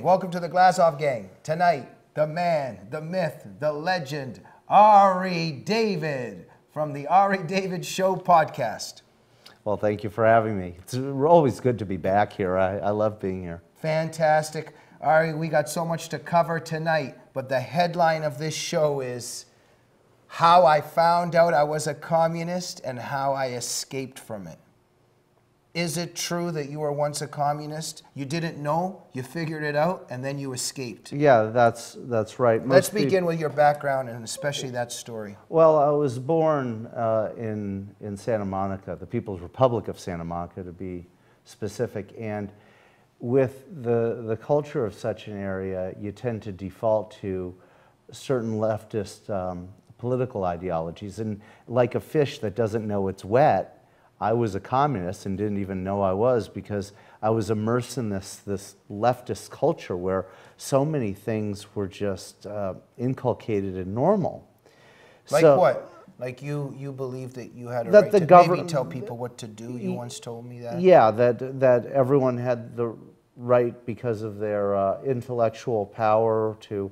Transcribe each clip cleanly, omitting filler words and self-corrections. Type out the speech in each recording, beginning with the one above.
Welcome to the Glazov gang. Tonight, the man, the myth, the legend, Ari David from the Ari David Show podcast. Well, thank you for having me. It's always good to be back here. I love being here. Fantastic. Ari, we got so much to cover tonight, but the headline of this show is how I found out I was a communist and how I escaped from it. Is it true that you were once a communist? You didn't know, you figured it out, and then you escaped. Yeah, that's right. Let's begin with your background and especially that story. Well, I was born in Santa Monica, the People's Republic of Santa Monica to be specific, and with the culture of such an area, you tend to default to certain leftist political ideologies, and like a fish that doesn't know it's wet, I was a communist and didn't even know I was because I was immersed in this leftist culture where so many things were just inculcated and normal. Like so, what? Like you believed that you had a right to maybe tell people what to do? You once told me that? Yeah, that everyone had the right because of their intellectual power to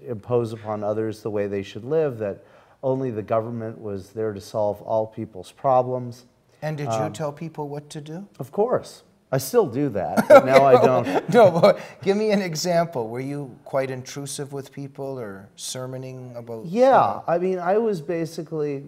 impose upon others the way they should live, that only the government was there to solve all people's problems. And did you tell people what to do? Of course. I still do that, but now I don't. No, but give me an example. Were you quite intrusive with people or sermoning about? Yeah, I mean, I was basically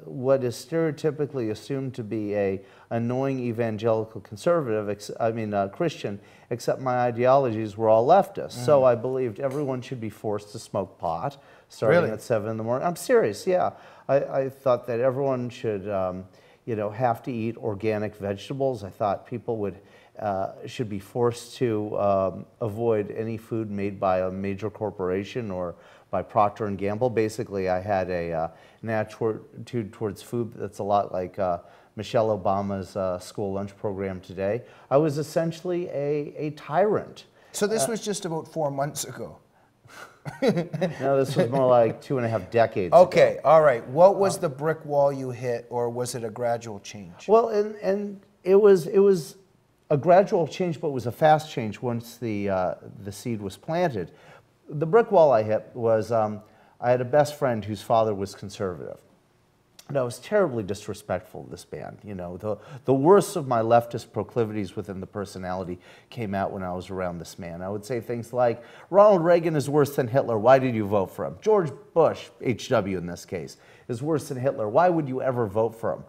what is stereotypically assumed to be a annoying evangelical conservative, Christian, except my ideologies were all leftist. So I believed everyone should be forced to smoke pot starting at 7 in the morning. I'm serious, yeah. I thought that everyone should have to eat organic vegetables. I thought people should be forced to avoid any food made by a major corporation or by Procter & Gamble. Basically, I had an attitude towards food that's a lot like Michelle Obama's school lunch program today. I was essentially a tyrant. So this was just about 4 months ago. No, this was more like 2.5 decades okay, ago. All right. What was the brick wall you hit, or was it a gradual change? Well, and it was a gradual change, but it was a fast change once the seed was planted. The brick wall I hit was I had a best friend whose father was conservative. And I was terribly disrespectful to this man. You know, the worst of my leftist proclivities within the personality came out when I was around this man. I would say things like, Ronald Reagan is worse than Hitler. Why did you vote for him? George Bush, HW in this case, is worse than Hitler. Why would you ever vote for him?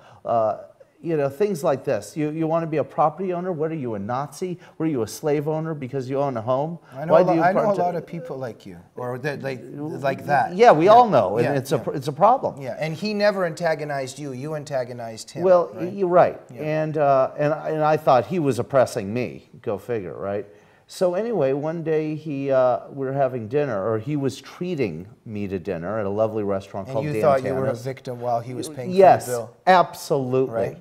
Things like this. You want to be a property owner? What are you, a Nazi? Were you a slave owner because you own a home? I know a lot of people like you, or like that. Yeah, we all know, and it's a problem. Yeah, and he never antagonized you. You antagonized him. Well, right? You're right, yeah. and I thought he was oppressing me. Go figure, right? So anyway, one day we were having dinner, or he was treating me to dinner at a lovely restaurant called Dan And you thought you were a victim while he was paying for the bill? Yes, absolutely. Right.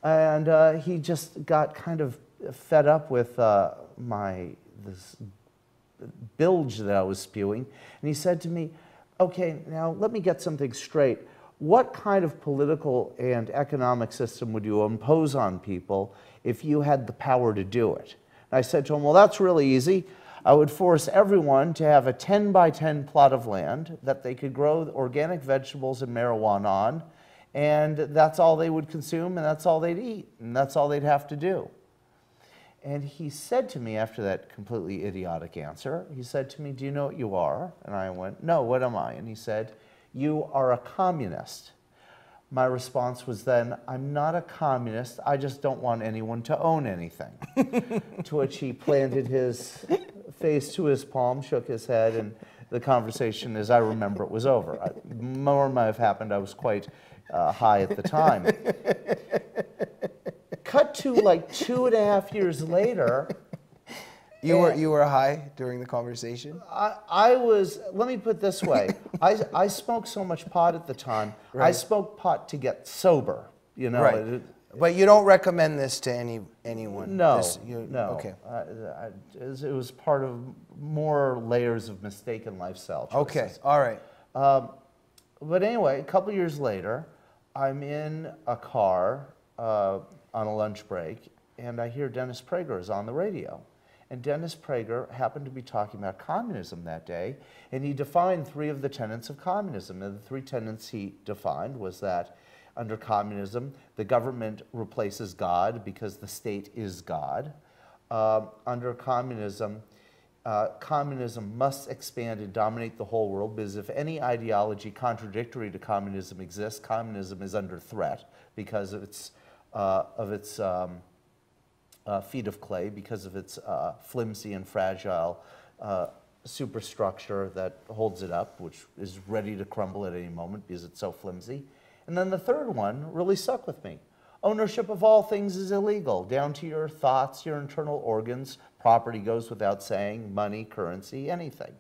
And he just got kind of fed up with this bilge that I was spewing, and he said to me, okay, now let me get something straight. What kind of political and economic system would you impose on people if you had the power to do it? And I said to him, well, that's really easy. I would force everyone to have a 10 by 10 plot of land that they could grow organic vegetables and marijuana on, and that's all they would consume, and that's all they'd eat, and that's all they'd have to do. And he said to me after that completely idiotic answer, he said to me, do you know what you are? And I went, no, what am I? And he said, you are a communist. My response was then, I'm not a communist, I just don't want anyone to own anything. To which he planted his face to his palm, shook his head, and the conversation, as I remember it, was over. More might have happened, I was quite high at the time. Cut to like 2.5 years later. You were high during the conversation? I was, let me put it this way, I smoked so much pot at the time, right. I smoked pot to get sober, you know. Right. But you don't recommend this to anyone? No, no. Okay. It was part of more layers of mistaken lifestyle choices. Okay, all right. But anyway, a couple years later, I'm in a car on a lunch break, and I hear Dennis Prager is on the radio. and Dennis Prager happened to be talking about communism that day, and he defined 3 of the tenets of communism. And the 3 tenets he defined was that under communism, the government replaces God because the state is God. Under communism, communism must expand and dominate the whole world, because if any ideology contradictory to communism exists, communism is under threat because of its feet of clay, because of its flimsy and fragile superstructure that holds it up, which is ready to crumble at any moment because it's so flimsy. And then the third one really stuck with me. Ownership of all things is illegal, down to your thoughts, your internal organs. Property goes without saying, money, currency, anything.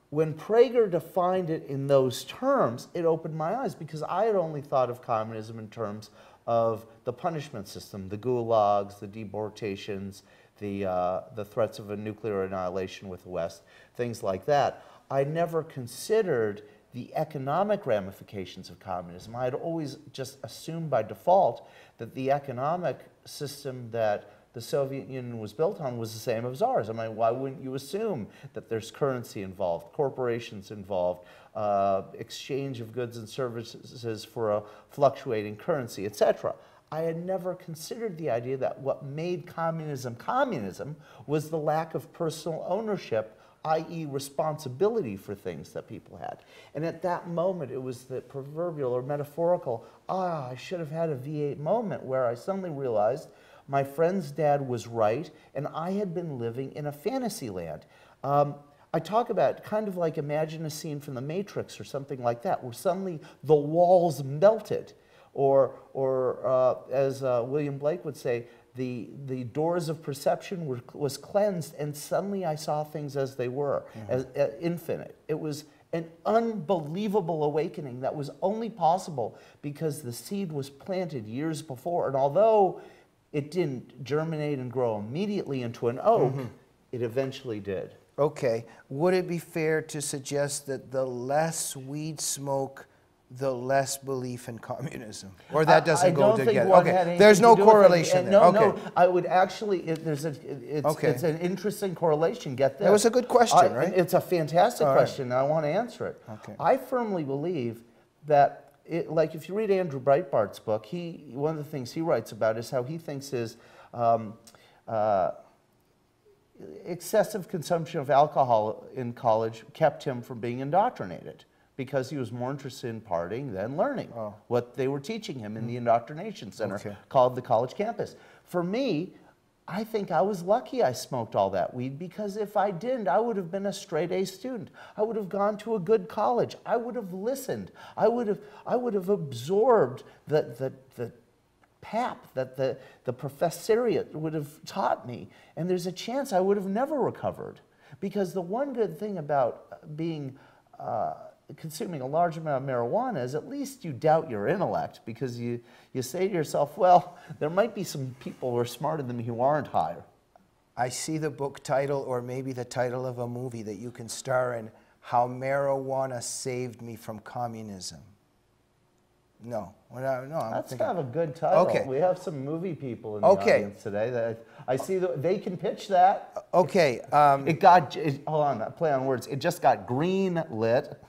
When Prager defined it in those terms, it opened my eyes, because I had only thought of communism in terms of the punishment system, the gulags, the deportations, the threats of a nuclear annihilation with the West, things like that. I never considered the economic ramifications of communism. I had always just assumed by default that the economic system that the Soviet Union was built on was the same as ours. I mean, why wouldn't you assume that there's currency involved, corporations involved, exchange of goods and services for a fluctuating currency, etc.? I had never considered the idea that what made communism communism was the lack of personal ownership, i.e. responsibility for things that people had. And at that moment, it was the proverbial or metaphorical, I should have had a V8 moment, where I suddenly realized my friend's dad was right, and I had been living in a fantasy land. I talk about kind of like, imagine a scene from The Matrix or something like that, where suddenly the walls melted, or as William Blake would say, the doors of perception was cleansed, and suddenly I saw things as they were, as infinite. It was an unbelievable awakening that was only possible because the seed was planted years before. And although it didn't germinate and grow immediately into an oak, it eventually did. Okay. Would it be fair to suggest that the less weed smoke, the less belief in communism? Or that doesn't go together? Okay. There's no correlation there. No, okay. no. I would actually, it's an interesting correlation. Get this. That was a good question, right? It's a fantastic question, and I want to answer it. Okay. I firmly believe that, like if you read Andrew Breitbart's book, one of the things he writes about is how he thinks his excessive consumption of alcohol in college kept him from being indoctrinated, because he was more interested in partying than learning what they were teaching him in the indoctrination center called the college campus. For me, I think I was lucky I smoked all that weed, because if I didn't, I would have been a straight A student. I would have gone to a good college. I would have listened. I would have absorbed the pap that the professoriate would have taught me. And there's a chance I would have never recovered. Because the one good thing about being consuming a large amount of marijuana is at least you doubt your intellect, because you say to yourself, well, there might be some people who are smarter than me who aren't higher. I see the book title, or maybe the title of a movie that you can star in, How Marijuana Saved Me from Communism. No, I'm That's thinking. kind of a good title. Okay. We have some movie people in the audience today that I see that they can pitch that. Okay. Hold on, play on words. It just got green lit.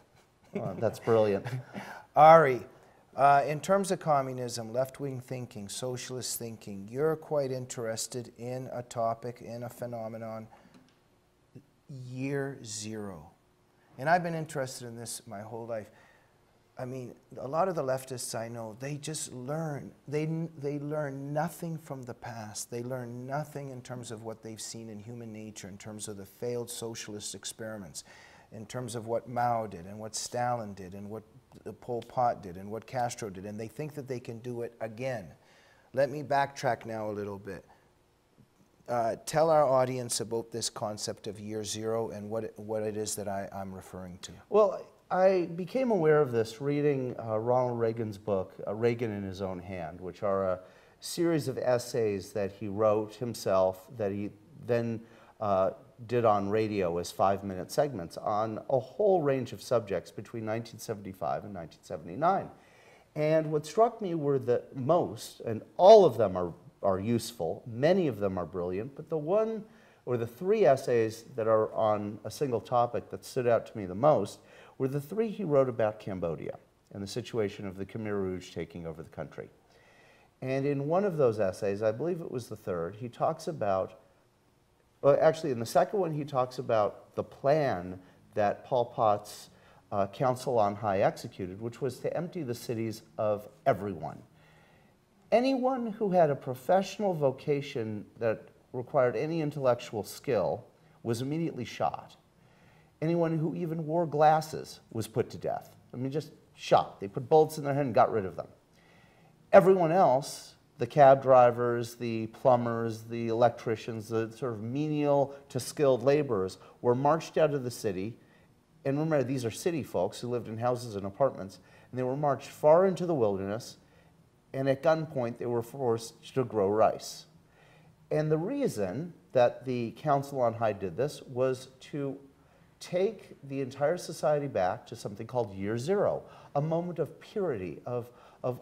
Oh, that's brilliant. Ari, in terms of communism, left-wing thinking, socialist thinking, you're quite interested in a topic, in a phenomenon, year zero. And I've been interested in this my whole life. I mean, a lot of the leftists I know, they just learn. They learn nothing from the past. They learn nothing in terms of what they've seen in human nature, in terms of the failed socialist experiments, in terms of what Mao did and what Stalin did and what Pol Pot did and what Castro did, and they think that they can do it again. Let me backtrack now a little bit. Tell our audience about this concept of year zero and what it is that I'm referring to. Well, I became aware of this reading Ronald Reagan's book, Reagan in His Own Hand, which are a series of essays that he wrote himself that he then did on radio as 5-minute segments on a whole range of subjects between 1975 and 1979. And what struck me were the most, and all of them are useful, many of them are brilliant, but the one or the 3 essays that are on a single topic that stood out to me the most, were the 3 he wrote about Cambodia and the situation of the Khmer Rouge taking over the country. And in one of those essays, I believe it was the 3rd, he talks about, well, actually in the second one, he talks about the plan that Pol Pot's Council on High executed, which was to empty the cities of everyone. Anyone who had a professional vocation that required any intellectual skill was immediately shot. Anyone who even wore glasses was put to death. I mean, just shot. They put bullets in their head and got rid of them. Everyone else, the cab drivers, the plumbers, the electricians, the sort of menial to skilled laborers, were marched out of the city. And remember, these are city folks who lived in houses and apartments, and they were marched far into the wilderness, and at gunpoint they were forced to grow rice. And the reason that the Council on High did this was to take the entire society back to something called Year Zero, a moment of purity, of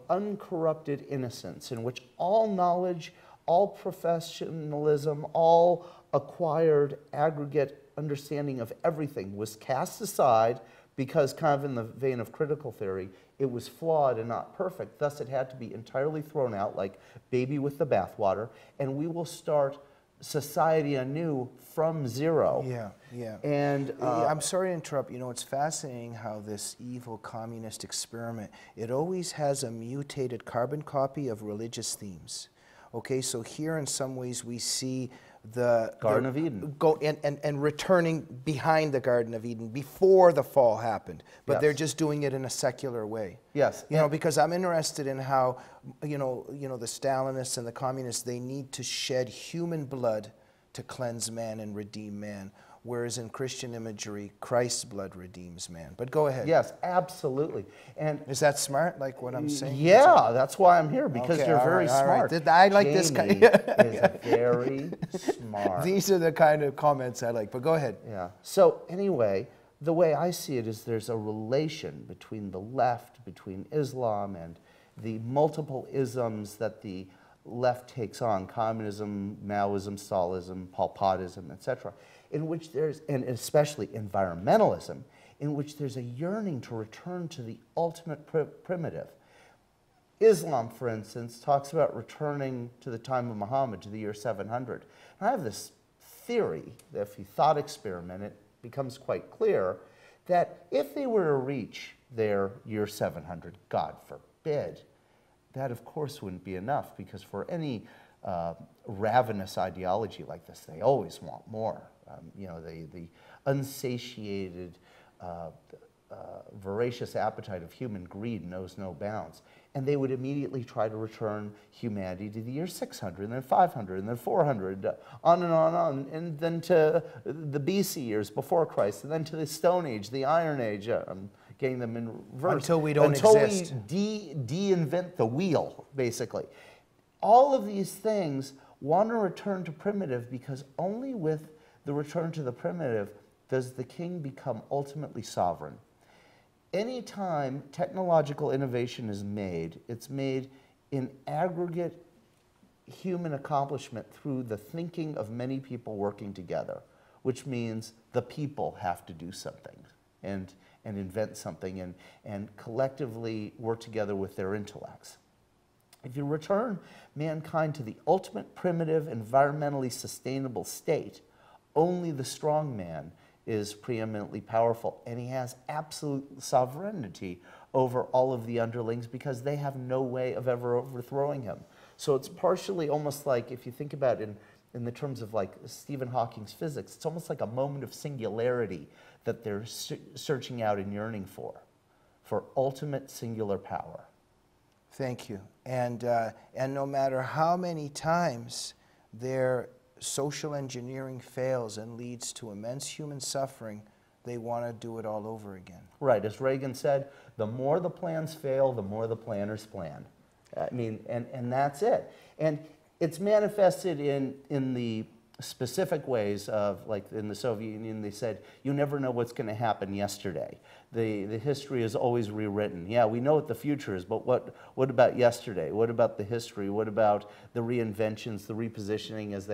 uncorrupted innocence, in which all knowledge, all professionalism, all acquired aggregate understanding of everything was cast aside because, kind of in the vein of critical theory, it was flawed and not perfect. Thus, it had to be entirely thrown out like baby with the bathwater, and we will start society anew from zero. Yeah, yeah. And I'm sorry to interrupt. You know, it's fascinating how this evil communist experiment, it always has a mutated carbon copy of religious themes. Okay, so here in some ways we see the Garden of Eden. Go and returning behind the Garden of Eden before the fall happened, but Yes. they're just doing it in a secular way. Yes. You know, because I'm interested in how the Stalinists and the communists, they need to shed human blood to cleanse man and redeem man, whereas in Christian imagery, Christ's blood redeems man. But go ahead. Yes, absolutely. And is that smart, like what I'm saying? yeah, that's why I'm here, because Okay, you're all very right, all right. smart. I like this kind. Jamie is very smart. These are the kind of comments I like, but go ahead. Yeah. So anyway, the way I see it is there's a relation between the left, between Islam, and the multiple isms that the left takes on: communism, Maoism, Stalinism, Pol Potism, etc., in which there's, and especially environmentalism, in which there's a yearning to return to the ultimate primitive. Islam, for instance, talks about returning to the time of Muhammad, to the year 700. And I have this theory that if you thought experiment, it becomes quite clear that if they were to reach their year 700, God forbid, that of course wouldn't be enough, because for any ravenous ideology like this, they always want more. The unsatiated, voracious appetite of human greed knows no bounds. And they would immediately try to return humanity to the year 600, and then 500, and then 400, on and on, and then to the BC years before Christ, and then to the Stone Age, the Iron Age. I'm getting them in reverse. Until we don't exist. Until we de-invent the wheel, basically. All of these things want to return to primitive, because only with the return to the primitive does the king become ultimately sovereign. Anytime technological innovation is made, it's made in aggregate human accomplishment through the thinking of many people working together, which means the people have to do something and invent something and collectively work together with their intellects. If you return mankind to the ultimate primitive, environmentally sustainable state, only the strong man is preeminently powerful, and he has absolute sovereignty over all of the underlings, because they have no way of ever overthrowing him. So it's partially almost like, if you think about it in the terms of like Stephen Hawking's physics, it's almost like a moment of singularity that they're searching out and yearning for ultimate singular power. Thank you. And no matter how many times their social engineering fails and leads to immense human suffering, they want to do it all over again. Right. As Reagan said, the more the plans fail, the more the planners plan. I mean, and that's it. And it's manifested in the specific ways of, like in the Soviet Union, they said, you never know what's going to happen yesterday. The history is always rewritten. Yeah, we know what the future is, but what about yesterday? What about the history? What about the reinventions, the repositioning as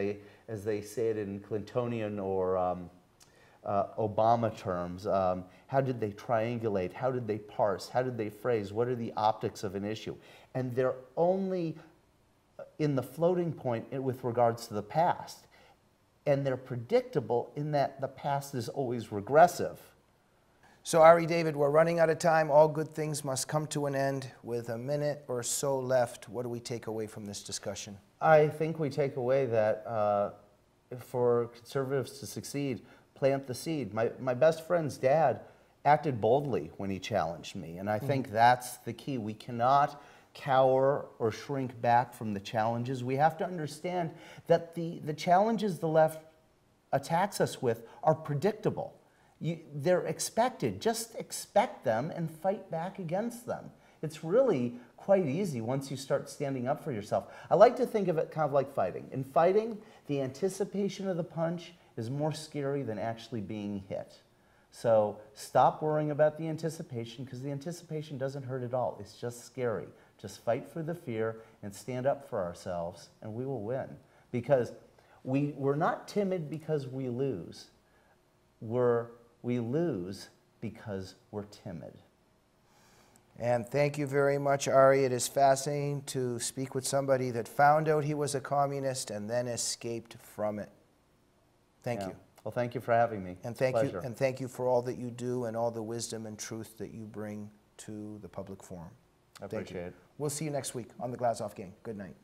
as they say it in Clintonian or Obama terms. How did they triangulate? How did they parse? How did they phrase? What are the optics of an issue? And they're only in the floating point with regards to the past. And they're predictable in that the past is always regressive. So Ari David, we're running out of time. All good things must come to an end. With a minute or so left, what do we take away from this discussion? I think we take away that for conservatives to succeed, plant the seed. My best friend's dad acted boldly when he challenged me, and I think that's the key. We cannot cower or shrink back from the challenges. We have to understand that the challenges the left attacks us with are predictable. They're expected. Just expect them and fight back against them. It's really quite easy once you start standing up for yourself. I like to think of it kind of like fighting. In fighting, the anticipation of the punch is more scary than actually being hit. So stop worrying about the anticipation, because the anticipation doesn't hurt at all. It's just scary. Just fight for the fear and stand up for ourselves, and we will win. Because we're not timid because we lose. We lose because we're timid. And thank you very much, Ari. It is fascinating to speak with somebody that found out he was a communist and then escaped from it. Thank you. Well, thank you for having me. And thank you for all that you do and all the wisdom and truth that you bring to the public forum. I appreciate it. We'll see you next week on the Glazov Gang. Good night.